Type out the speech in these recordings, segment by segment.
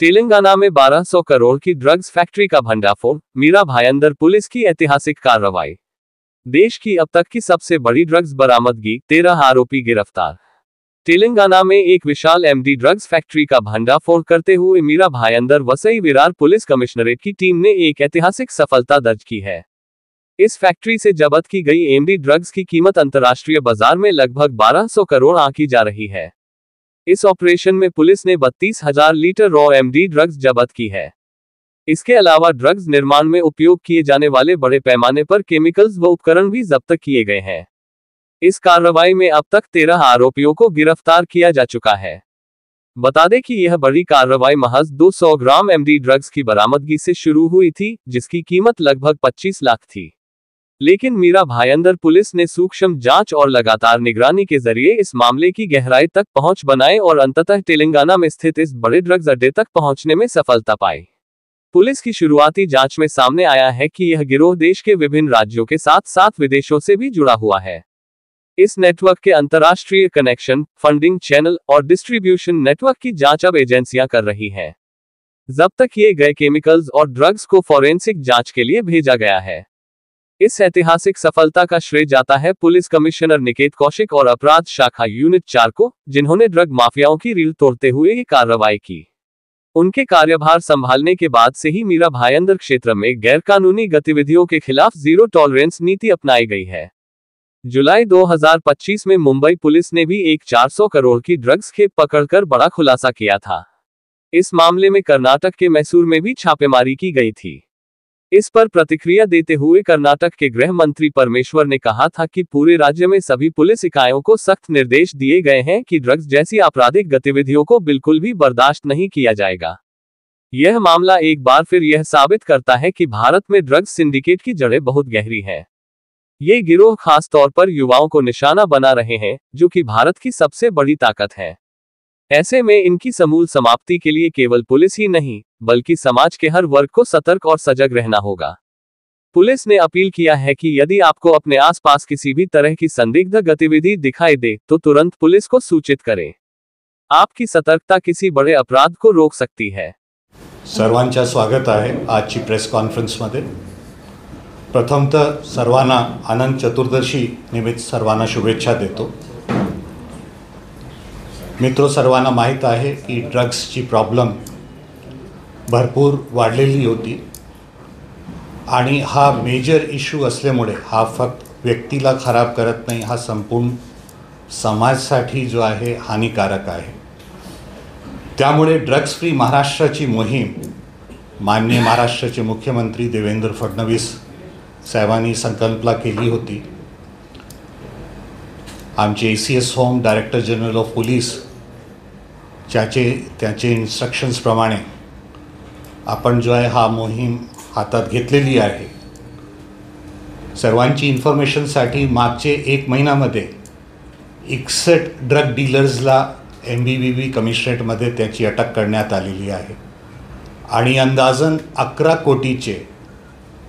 तेलंगाना में 1200 करोड़ की drugs factory का भंडाफोड़, मीरा भायंदर पुलिस की ऐतिहासिक कार्रवाई। देश की अब तक की सबसे बड़ी ड्रग्स बरामदगी, 13 आरोपी गिरफ्तार। तेलंगाना में एक विशाल एमडी ड्रग्स फैक्ट्री का भंडाफोड़ करते हुए मीरा भायंदर वसई विरार पुलिस कमिश्नरेट की टीम ने एक ऐतिहासिक सफलता दर्ज की है। इस फैक्ट्री से जब्त की गई एमडी ड्रग्स की कीमत अंतर्राष्ट्रीय बाजार में लगभग 1200 करोड़ आंकी जा रही है। इस ऑपरेशन में पुलिस ने 32,000 लीटर रॉ एमडी ड्रग्स जब्त की है। इसके अलावा ड्रग्स निर्माण में उपयोग किए जाने वाले बड़े पैमाने पर केमिकल्स व उपकरण भी जब्त किए गए हैं। इस कार्रवाई में अब तक 13 आरोपियों को गिरफ्तार किया जा चुका है। बता दें कि यह बड़ी कार्रवाई महज 200 ग्राम एमडी ड्रग्स की बरामदगी से शुरू हुई थी, जिसकी कीमत लगभग 25 लाख थी। लेकिन मीरा भायंदर पुलिस ने सूक्ष्म जांच और लगातार निगरानी के जरिए इस मामले की गहराई तक पहुंच बनाए और अंततः तेलंगाना में स्थित इस बड़े ड्रग्स अड्डे तक पहुंचने में सफलता पाई। पुलिस की शुरुआती जांच में सामने आया है कि यह गिरोह देश के विभिन्न राज्यों के साथ साथ विदेशों से भी जुड़ा हुआ है। इस नेटवर्क के अंतर्राष्ट्रीय कनेक्शन, फंडिंग चैनल और डिस्ट्रीब्यूशन नेटवर्क की जांच अब एजेंसियां कर रही हैं। जब्त किए गए केमिकल्स और ड्रग्स को फॉरेंसिक जांच के लिए भेजा गया है। इस ऐतिहासिक सफलता का श्रेय जाता है पुलिस कमिश्नर निकेत कौशिक और अपराध शाखा यूनिट 4 को, जिन्होंने ड्रग माफियाओं की रील तोड़ते हुए ये कार्रवाई की। उनके कार्यभार संभालने के बाद से ही मीरा भायंदर क्षेत्र में गैरकानूनी गतिविधियों के खिलाफ जीरो टॉलरेंस नीति अपनाई गई है। जुलाई 2025 में मुंबई पुलिस ने भी एक 400 करोड़ की ड्रग्स खेप पकड़कर बड़ा खुलासा किया था। इस मामले में कर्नाटक के मैसूर में भी छापेमारी की गई थी। इस पर प्रतिक्रिया देते हुए कर्नाटक के गृह मंत्री परमेश्वर ने कहा था कि पूरे राज्य में सभी पुलिस इकाइयों को सख्त निर्देश दिए गए हैं कि ड्रग्स जैसी आपराधिक गतिविधियों को बिल्कुल भी बर्दाश्त नहीं किया जाएगा। यह मामला एक बार फिर यह साबित करता है कि भारत में ड्रग्स सिंडिकेट की जड़ें बहुत गहरी हैं। ये गिरोह खास तौर पर युवाओं को निशाना बना रहे हैं, जो कि भारत की सबसे बड़ी ताकत है। ऐसे में इनकी समूल समाप्ति के लिए केवल पुलिस ही नहीं, बल्कि समाज के हर वर्ग को सतर्क और सजग रहना होगा। पुलिस ने अपील किया है कि यदि आपको अपने आसपास किसी भी तरह की संदिग्ध गतिविधि दिखाई दे, तो तुरंत पुलिस को सूचित करें। आपकी सतर्कता किसी बड़े अपराध को रोक सकती है। सर्वांचं स्वागत आहे आजची प्रेस कॉन्फरन्समध्ये। प्रथमतः सर्वांना अनंत चतुर्दशी निमित्त सर्वांना शुभेच्छा देतो। मित्रों, सर्वांना माहीत आहे की ड्रग्सची प्रॉब्लेम भरपूर वाढलेली होती आणि हा मेजर इश्यू असल्यामुळे हा फक्त व्यक्तीला खराब करत नाही, हा संपूर्ण समाजासाठी जो आहे हानिकारक आहे। त्यामुळे ड्रग्स फ्री महाराष्ट्राची मोहीम माननीय महाराष्ट्राचे मुख्यमंत्री देवेंद्र फडणवीस साहेबांनी संकल्पना केली होती। आमचे ACS home director general of police त्याचे इन्स्ट्रक्शन्स प्रमाणे आपण जो आहे हा मोहीम हातात घेतलेली आहे। सर्वांची इन्फॉर्मेशनसाठी मागचे 1 महिन्यामध्ये 61 ड्रग डीलर्सला MBBB कमिशनरेटमध्ये त्याची अटक करण्यात आलेली आहे आणि अंदाजन 11 कोटीचे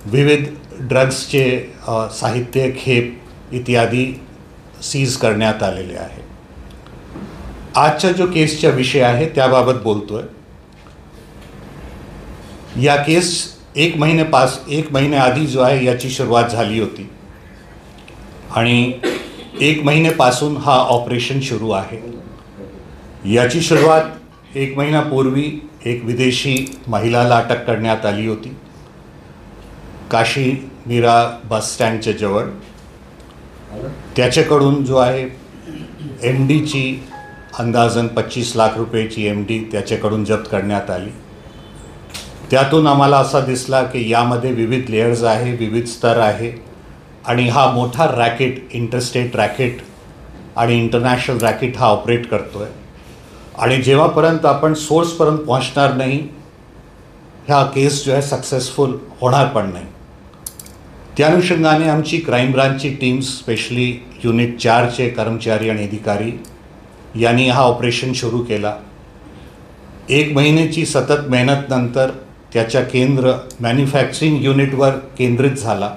विविध ड्रग्सचे साहित्य, खेप इत्यादी सीज करण्यात आलेले आहे। आजचा जो केसचा विषय आहे त्याबाबत बोलतोय। या केस 1 महिन्याआधी जो आहे याची सुरुवात झाली होती आणि 1 महिन्यापासून हा ऑपरेशन सुरू आहे। याची सुरुवात 1 महिन्यापूर्वी एक विदेशी महिलाला अटक करण्यात आली होती काशी मीरा बस स्टँडच्या जवळ। त्याच्याकडून जो आहे MDची अंदाजन 25 लाख रुपयाची MD त्याच्याकडून जप्त करण्यात आली। त्यातून आम्हाला असा दिसला की यामध्ये विविध लेयर्स आहे, विविध स्तर आहे आणि हा मोठा रॅकेट, इंटरस्टेट रॅकेट आणि इंटरनॅशनल रॅकेट हा ऑपरेट करतोय आणि जेव्हापर्यंत आपण सोर्सपर्यंत पोहोचणार नाही हा केस जो आहे सक्सेसफुल होणार पण नाही। त्या अनुषंगाने आमची क्राईम ब्रांचची टीम, स्पेशली युनिट 4चे कर्मचारी आणि अधिकारी यांनी हा ऑपरेशन सुरू केला। 1 महिन्याची सतत मेहनत नंतर त्याचा केंद्र मॅन्युफॅक्चरिंग युनिटवर केंद्रित झाला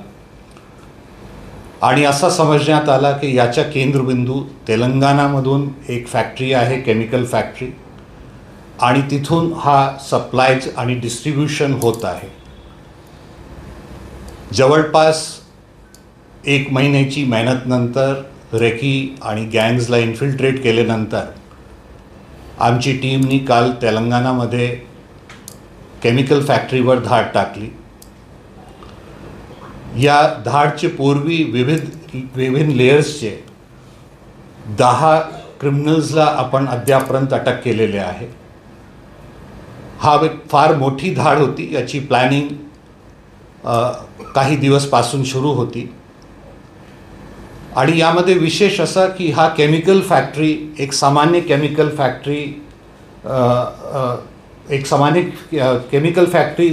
आणि असा समजण्यात आला की याचा केंद्रबिंदू तेलंगणामधून एक फॅक्टरी आहे, केमिकल फॅक्टरी। आणि तिथून हा सप्लाय आणि डिस्ट्रीब्युशन होत आहे. जवळपास 1 महिन्याची मेहनतनंतर रेकी आणि गँग्सला इन्फिल्ट्रेट केल्यानंतर आमची टीमनी काल तेलंगणामध्ये केमिकल फॅक्टरीवर धाड टाकली. या धाडचे पूर्वी विविध लेयर्सचे 10 क्रिमिनल्सला आपण अद्यापर्यंत अटक केलेले आहे. हा एक फार मोठी धाड होती. याची प्लॅनिंग काही दिवसपासून सुरू होती आणि यामध्ये विशेष असा की हा केमिकल फॅक्टरी एक सामान्य केमिकल फॅक्टरी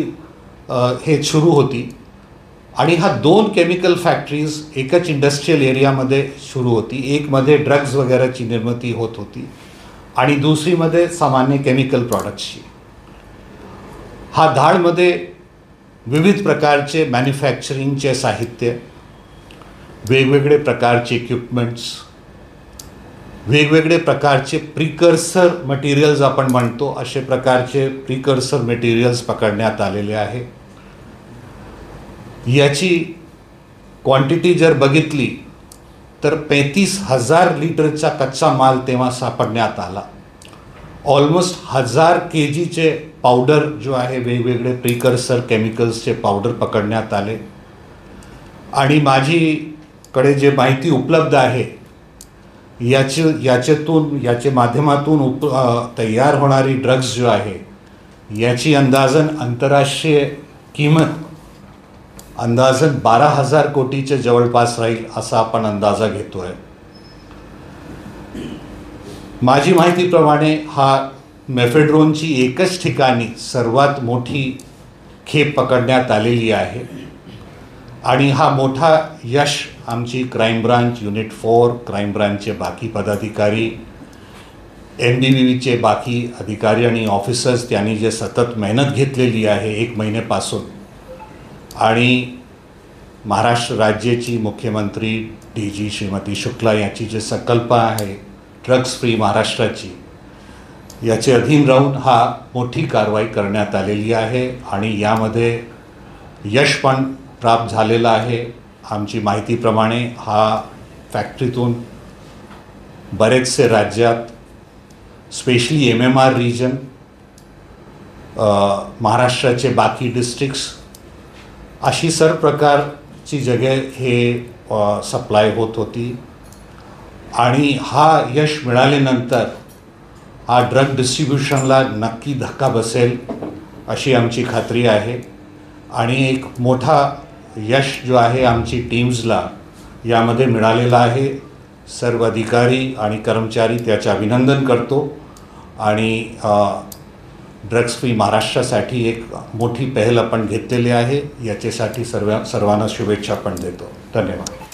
हे सुरू होती आणि हा 2 केमिकल फॅक्टरीज एकच इंडस्ट्रियल एरियामध्ये सुरू होती. एकमध्ये ड्रग्ज वगैरेची निर्मिती होत होती आणि दुसरीमध्ये सामान्य केमिकल प्रॉडक्ट्सची. हा धाडमध्ये विविध प्रकारचे मॅन्युफॅक्चरिंगचे साहित्य, वेगवेगळे प्रकारचे इक्विपमेंट्स, वेगवेगळे प्रकारचे प्रिकर्सर मटेरियल्स आपण म्हणतो असे प्रकारचे प्रिकर्सर मटेरियल्स पकडण्यात आलेले आहे. याची क्वांटिटी जर बघितली तर 35,000 लिटरचा कच्चा माल तेव्हा सापडण्यात आला. ऑलमोस्ट 1000 kgचे पावडर जो आहे, वेगवेगळे प्रिकर्सर केमिकल्सचे पावडर पकडण्यात आले. आणि माझीकडे जे माहिती उपलब्ध आहे याच्या माध्यमातून तयार होणारी ड्रग्ज जो आहे याची अंदाजन आंतरराष्ट्रीय किंमत अंदाजन 12,000 कोटीच्या जवळपास राहील असा आपण अंदाजा घेतो आहे. माझी माहितीप्रमाणे हा मेफेड्रोनची एकच ठिकाणी सर्वात मोठी खेप पकडण्यात आलेली आहे आणि हा मोठा यश आमची क्राईम ब्रांच, युनिट 4, क्राईम ब्रांचचे बाकी पदाधिकारी, NDBVचे बाकी अधिकारी आणि ऑफिसर्स त्यांनी जे सतत मेहनत घेतलेली आहे 1 महिन्यापासून, आणि महाराष्ट्र राज्याची मुख्यमंत्री DG श्रीमती शुक्ला यांची जे संकल्प आहे ड्रग्स फ्री महाराष्ट्राची, याचे अधीन राहून हा मोठी कारवाई करण्यात आलेली आहे आणि यामध्ये यश पण प्राप्त झालेलं आहे. आमची माहितीप्रमाणे हा फॅक्टरीतून बरेचसे राज्यात, स्पेशली MMR रिजन, महाराष्ट्राचे बाकी डिस्ट्रिक्ट्स, अशी सर्व प्रकारची जगह हे सप्लाय होत होती. आणि हा यश मिळाल्यानंतर हा ड्रग डिस्ट्रीब्युशनला नक्की धक्का बसेल अशी आमची खात्री आहे. आणि एक मोठा यश जो आहे आमची टीम्सला यामध्ये मिळालेला आहे. सर्व अधिकारी आणि कर्मचारी त्याचे अभिनंदन करतो आणि ड्रग्स फ्री महाराष्ट्रासाठी एक मोठी पहल आपण घेतलेली आहे. याच्यासाठी सर्वांना शुभेच्छा पण देतो. धन्यवाद.